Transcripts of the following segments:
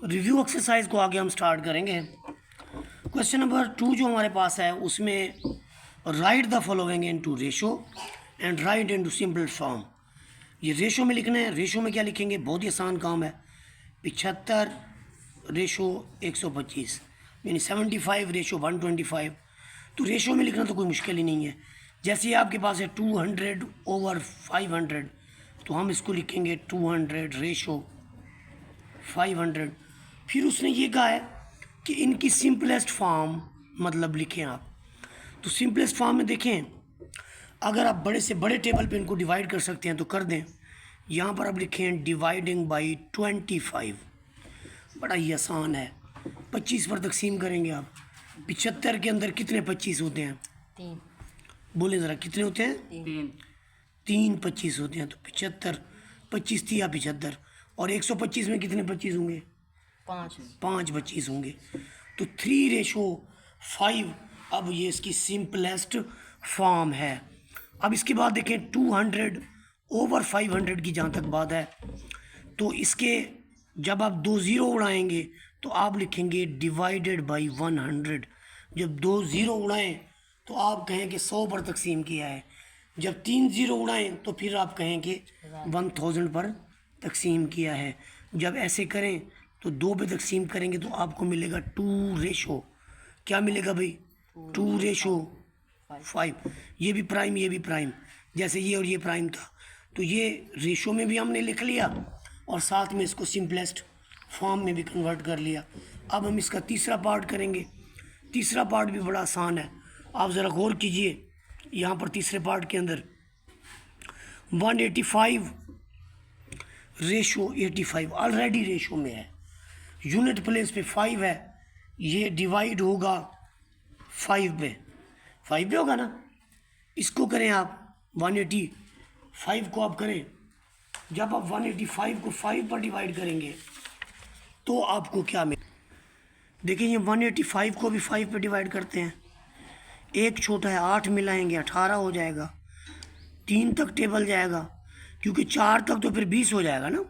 Review exercise को आगे हम स्टार्ट करेंगे। क्वेश्चन नंबर 2 जो हमारे पास है उसमें right the following into ratio and right into simple form. ये रेशो में लिखना है। रेशो में क्या लिखेंगे, बहुत ही आसान काम है। 75 रेशो 125 यानी 75 रेशो 125। तो रेशो में लिखना तो कोई मुश्किल ही नहीं है। जैसे आपके पास है 200/500 तो हम इसको लिखेंगे 200 रेशो 500। फिर उसने ये कहा है कि इनकी सिंपलेस्ट फॉर्म मतलब लिखें आप। तो सिंपलेस्ट फॉर्म में देखें, अगर आप बड़े से बड़े टेबल पे इनको डिवाइड कर सकते हैं तो कर दें। यहाँ पर आप लिखें डिवाइडिंग बाई 25। बड़ा ही आसान है। 25 पर तकसीम करेंगे आप। 75 के अंदर कितने 25 होते हैं? 3। बोले ज़रा कितने होते हैं? 3 25 होते हैं। तो 75 25 थी या 75 और 125 में कितने 25 होंगे? 5 25 होंगे। तो 3/5 अब ये इसकी सिंपलेस्ट फॉर्म है। अब इसके बाद देखें 200/500 की जहाँ तक बात है तो इसके जब आप 2 ज़ीरो उड़ाएंगे तो आप लिखेंगे डिवाइडेड बाई 100। जब 2 ज़ीरो उड़ाएं तो आप कहें कि 100 पर तकसीम किया है। जब 3 ज़ीरो उड़ाएं तो फिर आप कहें कि 1000 पर तकसीम किया है। जब ऐसे करें तो 2 पे तकसीम करेंगे तो आपको मिलेगा 2 रेशो क्या मिलेगा भाई? 2/5। ये भी प्राइम ये भी प्राइम, जैसे ये और ये प्राइम था तो ये रेशो में भी हमने लिख लिया और साथ में इसको सिंपलेस्ट फॉर्म में भी कन्वर्ट कर लिया। अब हम इसका तीसरा पार्ट करेंगे। तीसरा पार्ट भी बड़ा आसान है। आप ज़रा गौर कीजिए, यहाँ पर तीसरे पार्ट के अंदर 185 रेशो 85 ऑलरेडी रेशो में है। यूनिट प्लेस पे 5 है, ये डिवाइड होगा 5 पे। 5 पे होगा ना। इसको करें आप 185 को आप करें। जब आप 185 को 5 पर डिवाइड करेंगे तो आपको क्या मिले? देखिए ये 185 को भी 5 पे डिवाइड करते हैं। एक छोटा है 8 मिलाएंगे 18 हो जाएगा। 3 तक टेबल जाएगा क्योंकि 4 तक तो फिर 20 हो जाएगा ना।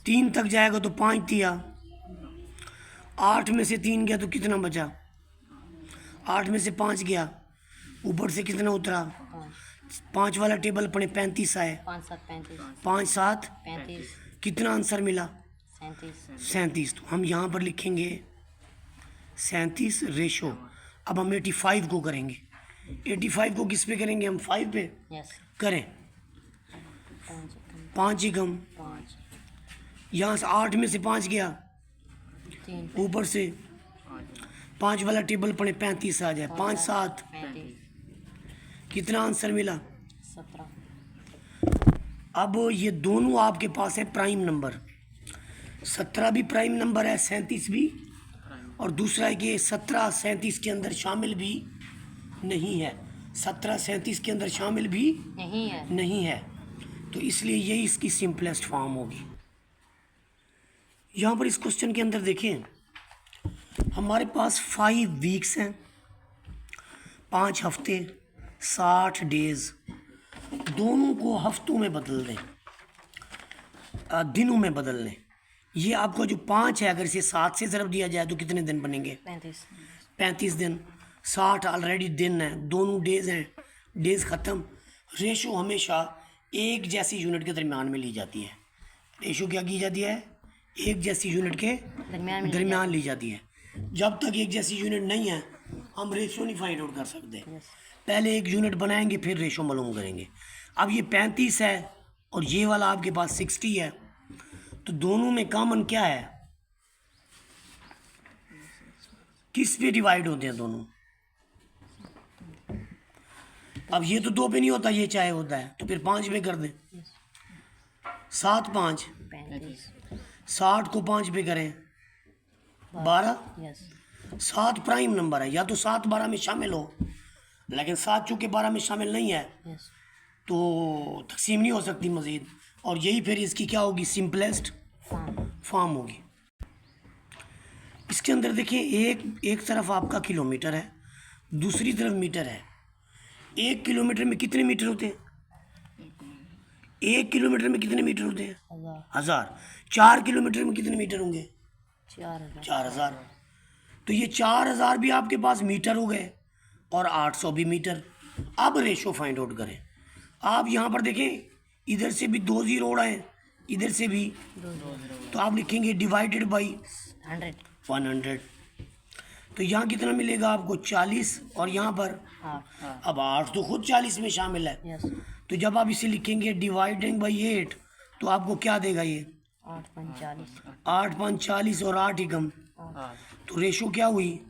3 तक जाएगा तो 5 दिया। 8 में से 3 गया तो कितना बचा? 8 में से 5 गया, ऊपर से कितना उतरा? 5 वाला टेबल अपने 35 आए। 5 7 35। कितना आंसर मिला? 37। तो हम यहाँ पर लिखेंगे 37 रेशो। अब हम 85 को करेंगे। 85 को किस पे करेंगे हम? 5 पे करें। 5 ही कम। यहाँ से 8 में से 5 गया, ऊपर से 5 वाला टेबल पड़े 35 आ जाए। 5 7 कितना आंसर मिला? 17। अब ये दोनों आपके पास है प्राइम नंबर। 17 भी प्राइम नंबर है, 37 भी, और दूसरा है कि 17 37 के अंदर शामिल भी नहीं है। 17 37 के अंदर शामिल भी नहीं है। तो इसलिए यही इसकी सिंपलेस्ट फॉर्म होगी। यहाँ पर इस क्वेश्चन के अंदर देखें, हमारे पास 5 वीक्स हैं, 5 हफ्ते, 60 डेज। दोनों को हफ्तों में बदल दें, दिनों में बदल लें। ये आपको जो 5 है अगर इसे 7 से ज़रब दिया जाए तो कितने दिन बनेंगे? 35 दिन। 60 ऑलरेडी दिन है, दोनों डेज हैं, डेज ख़त्म। रेशो हमेशा एक जैसी यूनिट के दरमियान में ली जाती है। रेशो क्या की जाती है? एक जैसी यूनिट के दरमियान ली जाती है। जब तक एक जैसी यूनिट नहीं है हम रेशो नहीं फाइंड आउट कर सकते। पहले एक यूनिट बनाएंगे फिर रेशो मालूम करेंगे। अब ये 35 है और ये वाला आपके पास 60 है, तो दोनों में कॉमन क्या है? किस पे डिवाइड होते हैं दोनों? अब ये तो 2 पे नहीं होता, ये चाहे होता है, तो फिर 5 पे कर दें। 7 5 60 को 5 पे करें 12। 7 प्राइम नंबर है, या तो 7 12 में शामिल हो, लेकिन 7 चूँकि 12 में शामिल नहीं है तो तकसीम नहीं हो सकती मज़ीद। और यही फिर इसकी क्या होगी? सिंपलेस्ट फॉर्म होगी। इसके अंदर देखिए एक तरफ आपका किलोमीटर है, दूसरी तरफ मीटर है। 1 किलोमीटर में कितने मीटर होते हैं? 1 किलोमीटर में कितने मीटर होते हैं? 1000। 4 किलोमीटर में कितने मीटर होंगे? 4,000। तो ये 4,000 भी आपके पास मीटर हो गए और 800 भी मीटर। अब रेशो फाइंड आउट करें। आप यहाँ पर देखें, इधर से भी 2 जीरो उड़ा है, इधर से भी, तो आप लिखेंगे डिवाइडेड बाई 100। तो यहाँ कितना मिलेगा आपको? 40, और यहाँ पर अब 8 तो खुद 40 में शामिल है। तो जब आप इसे लिखेंगे डिवाइडिंग बाई 8, तो आपको क्या देगा? ये 8 5 40 और 8 एकम, तो रेशो क्या हुई?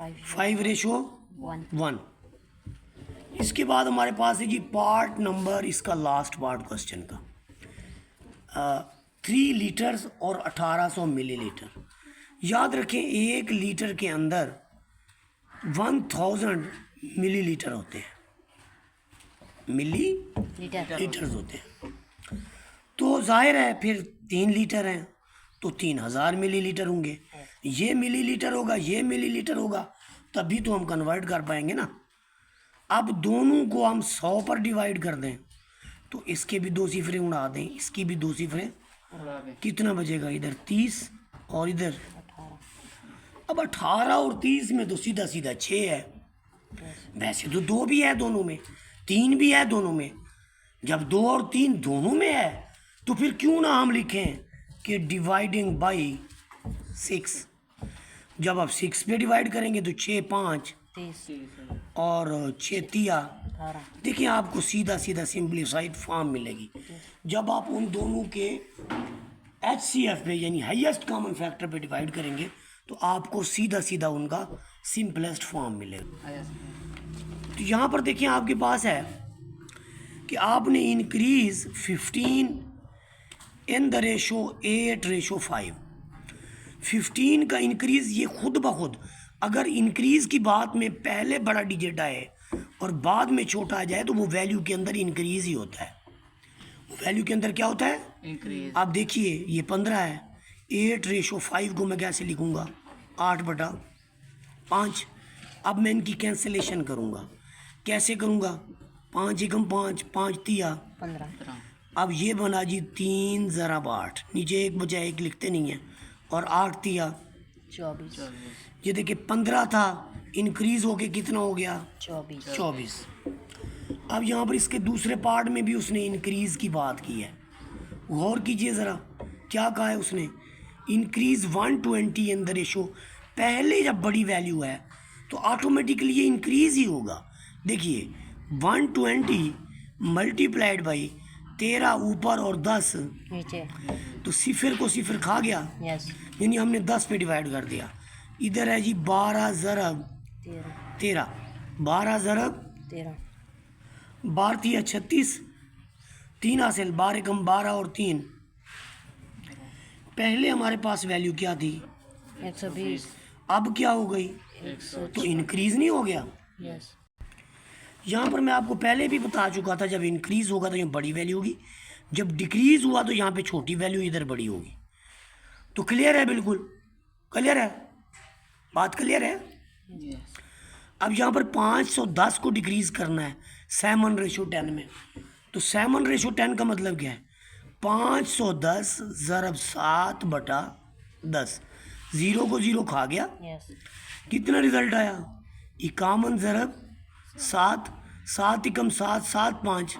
5:1। इसके बाद हमारे पास है जी पार्ट नंबर, इसका लास्ट पार्ट क्वेश्चन का, 3 लीटर्स और 1800 मिलीलीटर। याद रखें 1 लीटर के अंदर 1000 मिलीलीटर होते हैं, मिलीलीटर्स होते हैं। तो जाहिर है फिर 3 लीटर हैं तो 3000 मिलीलीटर होंगे। ये मिलीलीटर होगा, ये मिलीलीटर होगा, तभी तो हम कन्वर्ट कर पाएंगे ना। अब दोनों को हम 100 पर डिवाइड कर दें तो इसके भी 2 सिफरे उड़ा दें, इसकी भी 2 सिफरे, कितना बचेगा? इधर 30 और इधर 18। अब 18 और 30 में तो सीधा सीधा 6 है। वैसे तो 2 भी है दोनों में, 3 भी है दोनों में। जब 2 और 3 दोनों में है तो फिर क्यों ना हम लिखें कि डिवाइडिंग बाई 6। जब आप 6 पे डिवाइड करेंगे तो 6 5 और 6 3। देखिए आपको सीधा सीधा सिंप्लीफाइड फॉर्म मिलेगी। जब आप उन दोनों के HCF पे यानी हाईएस्ट कॉमन फैक्टर पे डिवाइड करेंगे तो आपको सीधा सीधा उनका सिंपलेस्ट फॉर्म मिलेगा। तो यहाँ पर देखिए आपके पास है कि आपने इंक्रीज 15 इन द रेशो 8:5। 15 का इंक्रीज ये खुद ब खुद, अगर इंक्रीज की बात में पहले बड़ा डिजिट आए और बाद में छोटा आ जाए तो वो वैल्यू के अंदर इंक्रीज ही होता है। वैल्यू के अंदर क्या होता है? इंक्रीज। आप देखिए ये 15 है, 8:5 को मैं कैसे लिखूँगा? 8/5। अब मैं इनकी कैंसिलेशन करूँगा। कैसे करूँगा? 5 एकम 5, 5 3 15। अब ये बना जी 3 ज़रा 8, नीचे 1 बचा, 1 लिखते नहीं है, और 8 3 24। ये देखिए 15 था, इंक्रीज होके कितना हो गया? 24। अब यहाँ पर इसके दूसरे पार्ट में भी उसने इंक्रीज की बात की है। गौर कीजिए ज़रा, क्या कहा है उसने? Increase 120 in the ratio. पहले जब बड़ी वैल्यू है तो ऑटोमेटिकली ये इंक्रीज ही होगा। देखिए 120 मल्टीप्लाइड बाई 13 ऊपर और 10 नीचे, तो सिफर को सिफर खा गया। यानी हमने 10 पे डिवाइड कर दिया। इधर है जी 12 ज़रब 13, 12 ज़रब 13, 12 3 36, 3 हासिल, 12 एकम 12 और 3। पहले हमारे पास वैल्यू क्या थी? 120। अब क्या हो गई? 100। तो इंक्रीज नहीं हो गया? यहाँ पर मैं आपको पहले भी बता चुका था, जब इंक्रीज होगा तो यहाँ बड़ी वैल्यू होगी, जब डिक्रीज हुआ तो यहाँ पे छोटी वैल्यू, इधर बड़ी होगी। तो क्लियर है? बिल्कुल क्लियर है, बात क्लियर है। अब यहाँ पर 510 को डिक्रीज करना है 7:10 में। तो 7:10 का मतलब क्या है? 510 ज़रब 7/10। 0 को 0 खा गया। कितना रिजल्ट आया? 51 ज़रब 7, 7 एकम 7, 7 5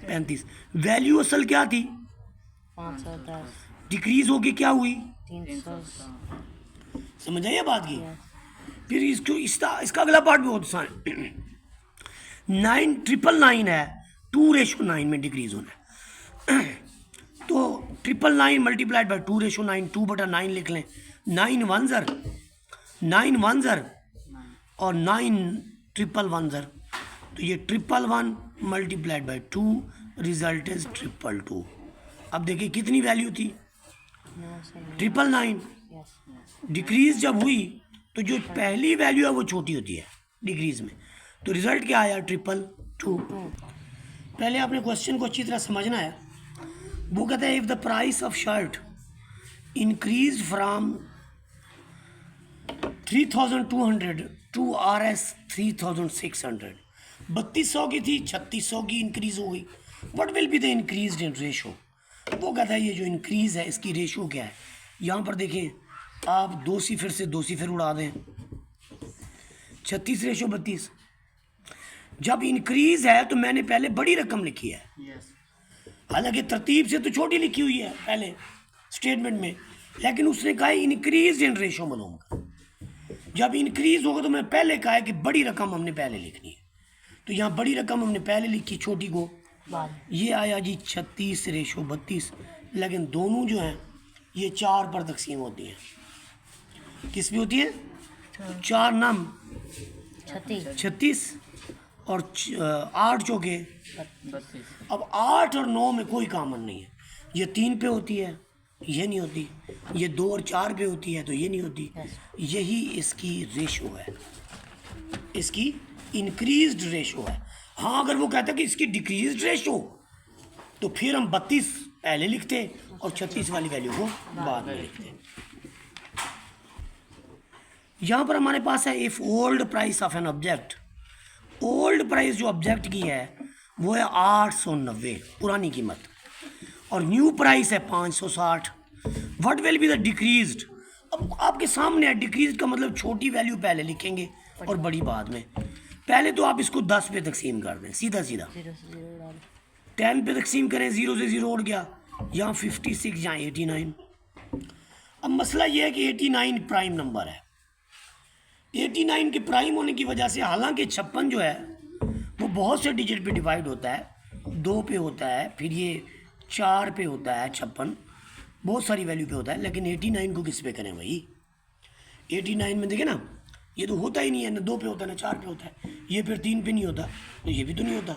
35। वैल्यू असल क्या थी? 510। डिक्रीज होके क्या हुई? 300। समझ आइए बात की। फिर इसका अगला पार्ट भी बहुत आसान है। 9,999 है, 2:9 में डिक्रीज होना है। तो 999 मल्टीप्लाइड बाई 2:9, 2/9 लिख लें। 9 1 ज़र, 9 1 ज़र और 9 111 ज़र। तो ये 111 मल्टीप्लाइड बाई 2, रिजल्ट इज 222। अब देखिए कितनी वैल्यू थी? 999। डिक्रीज जब हुई तो जो पहली वैल्यू है वो छोटी होती है डिक्रीज में, तो रिजल्ट क्या आया? 222। पहले आपने क्वेश्चन को अच्छी तरह समझना है। वो कहता है if the price of shirt increase from 3,200 to RS 3,600। 3200 की थी, 3600 की इंक्रीज हो गई। What will be the increase in ratio? वो कहता है ये जो इंक्रीज है इसकी रेशो क्या है? यहाँ पर देखें आप 2 सिफर से 2 सिफर उड़ा दें, 36:32। जब इंक्रीज है तो मैंने पहले बड़ी रकम लिखी है, हालांकि तरतीब से तो छोटी लिखी हुई है पहले स्टेटमेंट में, लेकिन उसने कहा इंक्रीज इन रेशो मालूम कर। जब इंक्रीज होगा तो मैं पहले कहा है कि बड़ी रकम हमने पहले लिखनी है, तो यहाँ बड़ी रकम हमने पहले लिखी, छोटी को ये आया जी 36:32। लेकिन दोनों जो हैं ये 4 पर तकसीम होती हैं। किस में होती है? 4 नाम 36 और 8 चौके 32। अब 8 और 9 में कोई कॉमन नहीं है, ये 3 पे होती है, ये नहीं होती, ये 2 और 4 पे होती है तो ये नहीं होती। यही इसकी रेशो है, इसकी इंक्रीज्ड रेशो है। हाँ, अगर वो कहता है कि इसकी डिक्रीज्ड रेशो, तो फिर हम 32 पहले लिखते और 36 वाली वैल्यू को बाद में लिखते। यहाँ पर हमारे पास है if old price of an object. Old price जो ऑब्जेक्ट की है वो है 890 पुरानी कीमत, और न्यू प्राइस है 560। What will be the decreased? अब आपके सामने है, डिक्रीज का मतलब छोटी वैल्यू पहले लिखेंगे और बड़ी बाद में। पहले तो आप इसको 10 पे तकसीम कर दें, सीधा सीधा 10 पे तकसीम करें, 0 से 0 उड़ गया, यहाँ 56, यहाँ 89। अब मसला ये है कि 89 प्राइम नंबर है। 89 के प्राइम होने की वजह से, हालांकि 56 जो है वो बहुत से डिजिट पे डिवाइड होता है, 2 पे होता है, फिर ये 4 पे होता है, 56 बहुत सारी वैल्यू पे होता है, लेकिन 89 को किस पे करें भाई? 89 में देखें ना, ये तो होता ही नहीं है, ना 2 पे होता है ना 4 पे होता है, ये फिर 3 पे नहीं होता, तो ये भी तो नहीं होता।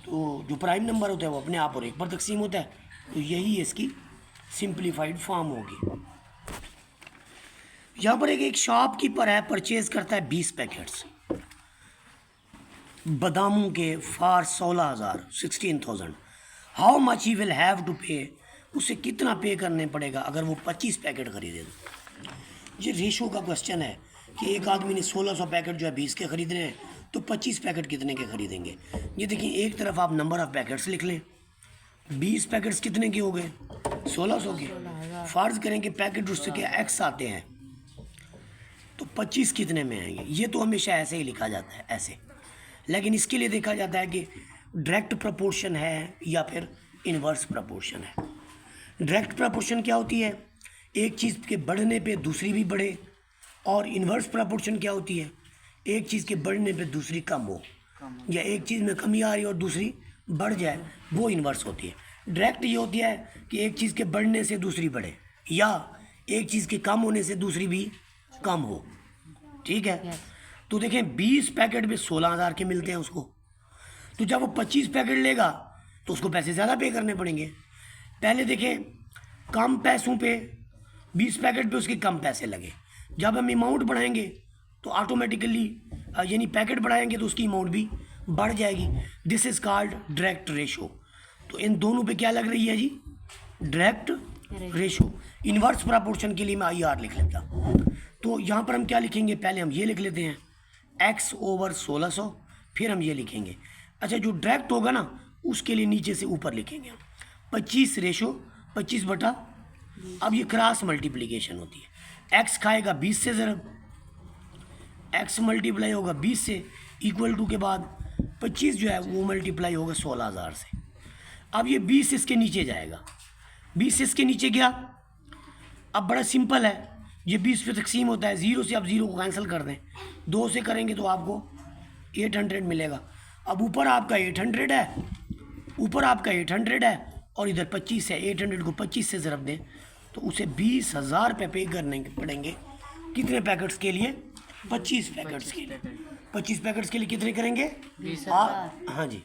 तो जो प्राइम नंबर होता है वो अपने आप और 1 पर तकसीम होता है, तो यही इसकी सिंप्लीफाइड फॉर्म होगी। यहाँ पर एक शॉपकीपर है, परचेज करता है 20 पैकेट्स बादामों के for 16,000। How much he will have to pay? उसे कितना पे करने पड़ेगा अगर वो 25 पैकेट खरीदे तो? ये रेशो का क्वेश्चन है कि एक आदमी ने 1600 पैकेट जो है 20 के खरीदने हैं, तो 25 पैकेट कितने के खरीदेंगे? ये देखिए, एक तरफ आप नंबर ऑफ पैकेट्स लिख लें, 20 पैकेट्स कितने के हो गए? 1600 के। फ़र्ज़ करें कि पैकेट उससे के एक्स आते हैं, तो 25 कितने में आएंगे? ये तो हमेशा ऐसे ही लिखा जाता है, ऐसे। लेकिन इसके लिए देखा जाता है कि डायरेक्ट प्रपोर्शन है या फिर इन्वर्स प्रपोर्शन है। डायरेक्ट प्रपोर्शन क्या होती है? एक चीज़ के बढ़ने पे दूसरी भी बढ़े, और इन्वर्स प्रपोर्शन क्या होती है? एक चीज़ के बढ़ने पे दूसरी कम हो, या एक चीज़ में कमी आ रही और दूसरी बढ़ जाए, वो इन्वर्स होती है। डायरेक्ट ये होती है कि एक चीज़ के बढ़ने से दूसरी बढ़े, या एक चीज़ के कम होने से दूसरी भी कम हो। ठीक है, तो देखें 20 पैकेट में 16,000 के मिलते हैं उसको, तो जब वो 25 पैकेट लेगा तो उसको पैसे ज़्यादा पे करने पड़ेंगे। पहले देखें, कम पैसों पे 20 पैकेट पे उसके कम पैसे लगे, जब हम अमाउंट बढ़ाएंगे तो ऑटोमेटिकली यानी पैकेट बढ़ाएंगे तो उसकी अमाउंट भी बढ़ जाएगी। This is called direct ratio. तो इन दोनों पे क्या लग रही है जी? Direct ratio. इन्वर्स प्रपोर्शन के लिए मैं IR लिख लेता, तो यहाँ पर हम क्या लिखेंगे? पहले हम ये लिख लेते हैं x ओवर 1600, फिर हम ये लिखेंगे। अच्छा, जो डायरेक्ट होगा ना उसके लिए नीचे से ऊपर लिखेंगे हम 25 रेशो 25 बटा, अब ये क्रॉस मल्टीप्लिकेशन होती है। x खाएगा 20 से ज़रब, x मल्टीप्लाई होगा 20 से, इक्वल टू के बाद 25 जो है वो मल्टीप्लाई होगा 16,000 से। अब ये 20 इसके नीचे जाएगा, 20 इसके नीचे गया। अब बड़ा सिंपल है, ये 20 पे तकसीम होता है, 0 से आप 0 को कैंसिल कर दें, 2 से करेंगे तो आपको 800 मिलेगा। अब ऊपर आपका 800 है, ऊपर आपका 800 है और इधर 25 है, 800 को 25 से ज़रब दें तो उसे 20,000 रुपये पे करने पड़ेंगे। कितने पैकेट्स के लिए? 25 पैकेट्स के लिए। 25 पैकेट्स के लिए कितने करेंगे? 20,000। हाँ जी।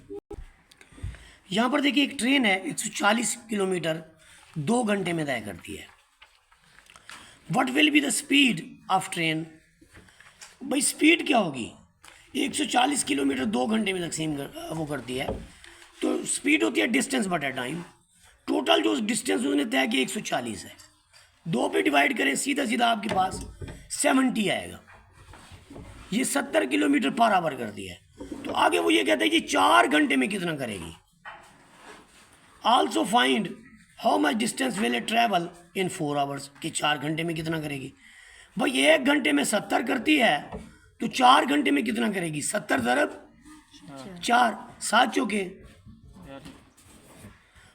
यहाँ पर देखिए, एक ट्रेन है 140 किलोमीटर 2 घंटे में तय करती है। What will be the speed of train? भाई स्पीड क्या होगी? 140 किलोमीटर 2 घंटे में तकसीम वो करती है, तो स्पीड होती है डिस्टेंस बटा टाइम। टोटल जो डिस्टेंस उसने तय किया 140 है, 2 पे डिवाइड करें, सीधा सीधा आपके पास 70 आएगा। ये 70 किलोमीटर पर आवर करती है। तो आगे वो ये कहता है कि 4 घंटे में कितना करेगी। Also find how much distance will it travel in 4 hours, कि 4 घंटे में कितना करेगी। भाई 1 घंटे में 70 करती है तो 4 घंटे में कितना करेगी, 70 ज़रब 4, 7 चौके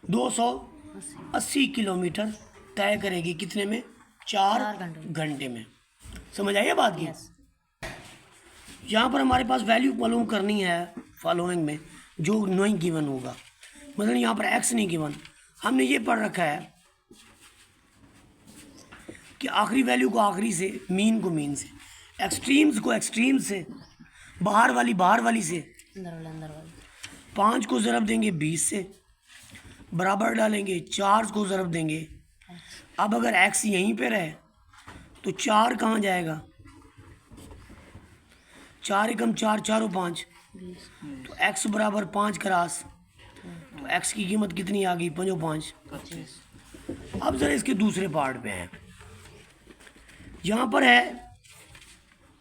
280 किलोमीटर तय करेगी कितने में, 4 घंटे में। समझ आई बात की। यहाँ पर हमारे पास वैल्यू मालूम करनी है फॉलोइंग में, जो नहीं गिवन होगा। मतलब यहाँ पर एक्स नहीं गिवन, हमने ये पढ़ रखा है कि आखिरी वैल्यू को आखिरी से, मीन को मीन से, एक्सट्रीम्स को एक्सट्रीम से, बाहर वाली से, अंदर वाली 5 को ज़रब देंगे 20 से, बराबर डालेंगे 4 को ज़रब देंगे। अब अगर एक्स यहीं पे रहे तो 4 कहाँ जाएगा, 4 एकम 4, 4 और 5, तो एक्स बराबर 5 क्रॉस, तो एक्स की कीमत कितनी आ गई, 5 और 5 25। अब ज़रा इसके दूसरे पार्ट पे हैं। यहाँ पर है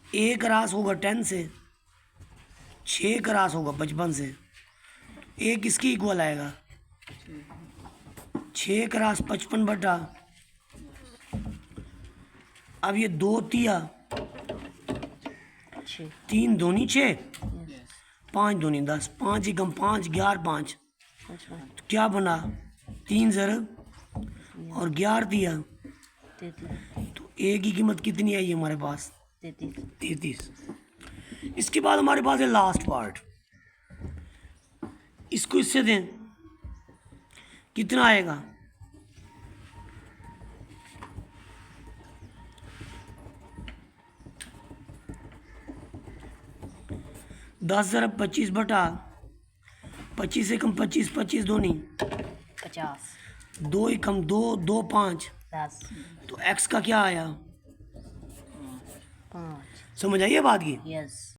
ए क्रॉस होगा 10 से, 6 क्रॉस होगा 55 से, ए किसकी इक्वल आएगा, 6 क्रॉस 55 बटा, अब ये 2 तिया 3 दूनी 6, 5 दूनी 10, 5 एकम 5, 11 5, तो क्या बना 3 ज़रब और 11 तिया, तो ए की कीमत कितनी आई हमारे पास, 33। इसके बाद हमारे पास है लास्ट पार्ट, इसको इससे दें कितना आएगा, दस ज़रब 25 बटा 25 एकम 25, 25 दूनी 50, 2 एकम 2, 2 5, 10, तो एक्स का क्या आया, 5। समझ आइए बात की। यस।